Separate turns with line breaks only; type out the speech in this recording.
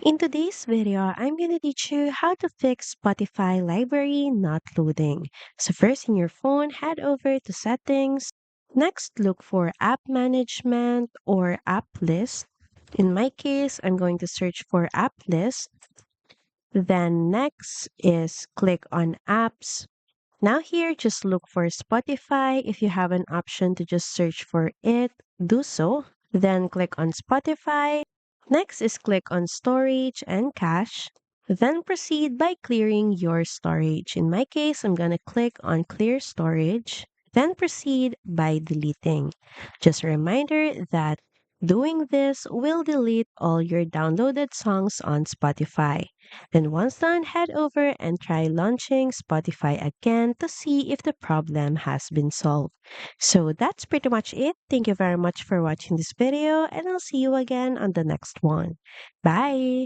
In today's video, I'm going to teach you how to fix Spotify library not loading. So first in your phone, head over to settings. Next, look for app management or app list. In my case, I'm going to search for app list. Then next is click on apps. Now here, just look for Spotify. If you have an option to just search for it, do so. Then click on Spotify. Next is click on storage and cache. Then proceed by clearing your storage. In my case, I'm going to click on clear storage. Then proceed by deleting. Just a reminder that doing this will delete all your downloaded songs on Spotify. Then once done, head over and try launching Spotify again to see if the problem has been solved. So that's pretty much it. Thank you very much for watching this video and I'll see you again on the next one. Bye!